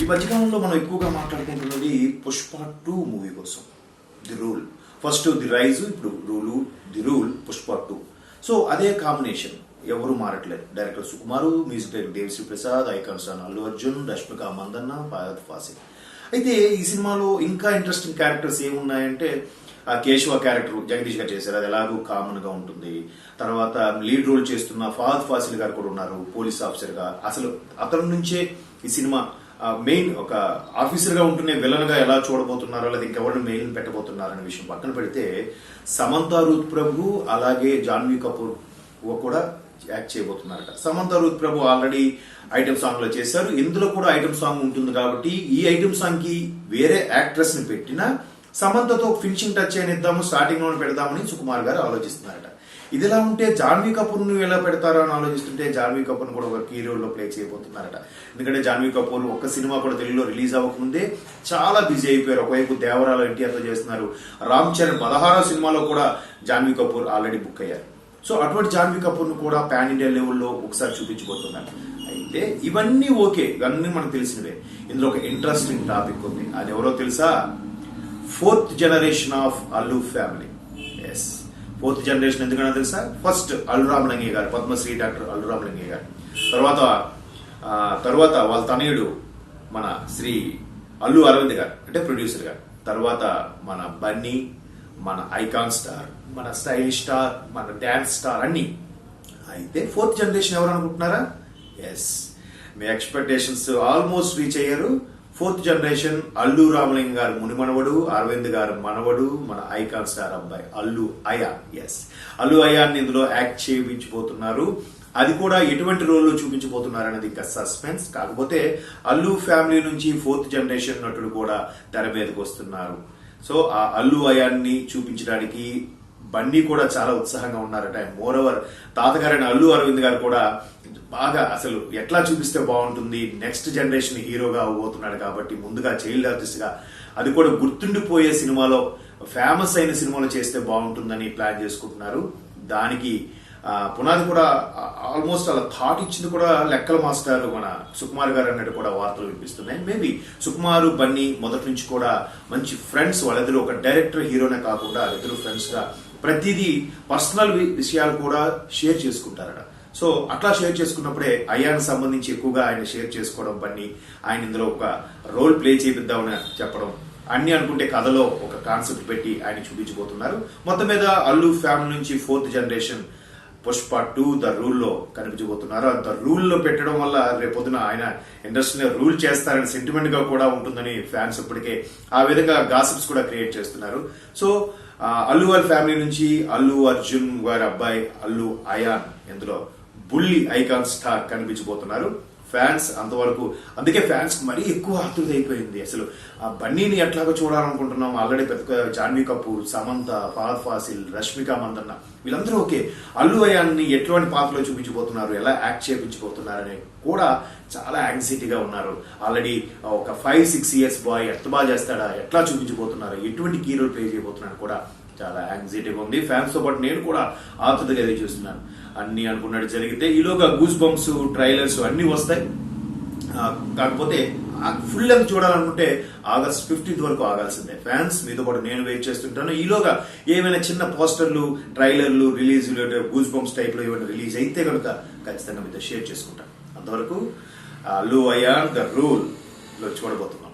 ఈ మధ్యకాలంలో మనం ఎక్కువగా మాట్లాడుకుంటున్నది పుష్ప 2 మూవీ కోసం. The rule first, the rise, ఇప్పుడు ది రూల్, పుష్ప 2. సో అదే కాంబినేషన్, ఎవరు మారట్లేదు. Director Sukumar, music director Devi Sri Prasad, icon star Allu Arjun, Rashmika Mandanna, Fahadh Faasil. అయితే ఈ సినిమాలో ఇంకా ఇంట్రెస్టింగ్ క్యారెక్టర్స్ ఏమున్నాయంటే, ఆ కేశవ క్యారెక్టర్ జగదీష్ గారు చేశారు, అది ఎలాగో కామన్ గా ఉంటుంది. తర్వాత లీడ్ రోల్ చేస్తున్న ఫహద్ ఫాసిల్ గారు కూడా ఉన్నారు పోలీస్ ఆఫీసర్ గా. అసలు అతని నుంచే ఈ సినిమా మెయిన్ ఒక ఆఫీసర్ గా ఉంటున్న విలన్ గా ఎలా చూడబోతున్నారో, లేదా ఇంకెవరిని మెయిన్ పెట్టబోతున్నారు అనే విషయం పక్కన పెడితే, సమంత రూత్ ప్రభు అలాగే జాన్వీ కపూర్ కూడా యాక్ట్ చేయబోతున్నారట. సమంత రూత్ ప్రభు ఆల్రెడీ ఐటమ్ సాంగ్ లో చేశారు, ఇందులో కూడా ఐటమ్ సాంగ్ ఉంటుంది కాబట్టి ఈ ఐటమ్ సాంగ్ కి వేరే యాక్ట్రెస్ ని పెట్టినా సమంతతో ఫినిషింగ్ టచ్ అయినిద్దాము, స్టార్టింగ్ లో పెడదామని సుకుమార్ గారు ఆలోచిస్తున్నారట. ఇదిలా ఉంటే జాన్వీ కపూర్ ను ఎలా పెడతారో అని ఆలోచిస్తుంటే, జాన్వీ కపూర్ కూడా ఒక కీ రోల్ లో ప్లే చేయబోతున్నారట. ఎందుకంటే జాన్వీ కపూర్ ఒక్క సినిమా కూడా తెలుగులో రిలీజ్ అవ్వకముందే చాలా బిజీ అయిపోయారు. ఒకవైపు దేవరాలో ఎన్టీఆర్ తో చేస్తున్నారు, రామ్ చరణ్ 16వ సినిమాలో కూడా జాన్వీ కపూర్ ఆల్రెడీ బుక్ అయ్యారు. సో అటువంటి జాన్వీ కపూర్ ను కూడా పాన్ ఇండియా లెవెల్లో ఒకసారి చూపించబోతున్నారు. అయితే ఇవన్నీ ఓకే, ఇవన్నీ మనకు తెలిసినవే. ఇందులో ఒక ఇంట్రెస్టింగ్ టాపిక్ ఉంది, అది ఎవరో తెలుసా? 4th generation of Allu family. Yes, 4th generation ఎందుకన్నా తెలుసా? ఫస్ట్ అల్లు రామలింగయ్య గారు, పద్మశ్రీ డాక్టర్ అల్లు రామలింగయ్య గారు. తర్వాత వాళ్ళ తనయుడు మన శ్రీ అల్లు అరవింద్ గారు, అంటే ప్రొడ్యూసర్ గారు. తర్వాత మన బన్నీ, మన ఐకాన్ స్టార్, మన స్టైలిష్ స్టార్, మన డాన్స్ స్టార్ అన్ని. అయితే 4th జనరేషన్ ఎవరు అనుకుంటున్నారా? ఎస్, మీ ఎక్స్పెక్టేషన్స్ ఆల్మోస్ట్ రీచ్ అయ్యారు. 4th జనరేషన్ అల్లు రామలింగ గారు మునిమనవడు, అరవింద్ గారు మనవడు, మన ఐకాన్ స్టార్ అబ్బాయి అల్లు అయాన్. ఎస్, అల్లు అయాన్ ఇందులో యాక్ట్ చేయించబోతున్నారు. అది కూడా ఎటువంటి రోల్లో చూపించబోతున్నారు అనేది ఇంకా సస్పెన్స్. కాకపోతే అల్లు ఫ్యామిలీ నుంచి 4th జనరేషన్ నటుడు కూడా తెర మీదకి వస్తున్నారు. సో ఆ అల్లు అయాన్ని చూపించడానికి బన్నీ కూడా చాలా ఉత్సాహంగా ఉన్నారట. మోర్ ఓవర్ తాతగారైన అల్లు అరవింద్ గారు కూడా బాగా అసలు ఎట్లా చూపిస్తే బాగుంటుంది, నెక్స్ట్ జనరేషన్ హీరోగా అవ్వబోతున్నాడు కాబట్టి ముందుగా చైల్డ్ ఆర్టిస్ట్ గా, అది కూడా గుర్తుండిపోయే సినిమాలో, ఫేమస్ అయిన సినిమాలో చేస్తే బాగుంటుందని ప్లాన్ చేసుకుంటున్నారు. దానికి పునాది కూడా ఆల్మోస్ట్ అలా థాట్ ఇచ్చింది కూడా లెక్కల మాస్టర్ మన సుకుమార్ గారు అన్నట్టు కూడా వార్తలు వినిపిస్తున్నాయి. మేబీ సుకుమారు బన్నీ మొదటి నుంచి కూడా మంచి ఫ్రెండ్స్, వాళ్ళిద్దరు ఒక డైరెక్టర్ హీరోనే కాకుండా వాళ్ళిద్దరు ఫ్రెండ్స్ గా ప్రతిదీ పర్సనల్ విషయాలు కూడా షేర్ చేసుకుంటారట. సో అట్లా షేర్ చేసుకున్నప్పుడే అయాన్ సంబంధించి ఎక్కువగా ఆయన షేర్ చేసుకోవడం, బన్నీ ఆయన ఇందులో ఒక రోల్ ప్లే చేపిద్దామని చెప్పడం, అన్ని అనుకుంటే కథలో ఒక కాన్సెప్ట్ పెట్టి ఆయన చూపించబోతున్నారు. మొత్తం మీద అల్లు ఫ్యామిలీ నుంచి 4th generation Pushpa 2 the rule లో కనిపించబోతున్నారు. ద రూల్ లో పెట్టడం వల్ల రేపొద్దున ఆయన ఇండస్ట్రీలో రూల్ చేస్తారని సెంటిమెంట్ గా కూడా ఉంటుందని ఫ్యాన్స్ ఇప్పటికే ఆ విధంగా గాసిప్స్ కూడా క్రియేట్ చేస్తున్నారు. సో అల్లు వారి ఫ్యామిలీ నుంచి అల్లు అర్జున్ గారి అబ్బాయి అల్లు అయాన్ ఇందులో బుల్లి ఐకాన్ స్టార్ కనిపించబోతున్నారు. ఫ్యాన్స్ అంతవరకు, అందుకే ఫ్యాన్స్ మరీ ఎక్కువ ఆతృత అయిపోయింది. అసలు ఆ బన్నీని ఎట్లాగో చూడాలనుకుంటున్నాం. ఆల్రెడీ పెద్ద జాన్వీ కపూర్, సమంత, ఫహద్ ఫాసిల్, రష్మిక మందన్న వీళ్ళందరూ ఓకే. అల్లు అయాన్ని ఎటువంటి పాత్రలో చూపించబోతున్నారు, ఎలా యాక్ట్ చేయించబోతున్నారని కూడా చాలా యాంగ్జైటీగా ఉన్నారు. ఆల్రెడీ ఒక 5-6 ఇయర్స్ బాయ్ ఎంత బాగా చేస్తాడా, ఎట్లా చూపించబోతున్నారు, ఎటువంటి కీ రోల్ ప్లే చేయబోతున్నాడు కూడా చాలా యాంగ్జైటీగా ఉంది. ఫ్యాన్స్ తో పాటు నేను కూడా ఆతృతగా ఎదురు చూస్తున్నాను. అన్ని అనుకున్నట్టు జరిగితే ఈలోగా గూస్ బంప్స్, ట్రైలర్స్ అన్ని వస్తాయి. కాకపోతే ఫుల్ లెంత్ చూడాలనుకుంటే August 15th వరకు ఆగాల్సిందే. ఫ్యాన్స్ మీతో పాటు నేను వెయిట్ చేస్తుంటాను. ఈలోగా ఏమైనా చిన్న పోస్టర్లు, ట్రైలర్లు రిలీజ్, గూస్ బంప్స్ టైప్ లో ఏమైనా రిలీజ్ అయితే కనుక ఖచ్చితంగా మీతో షేర్ చేసుకుంటాను. అంతవరకు అల్లు అయాన్ ద రూల్ లో చూడబోతున్నాం.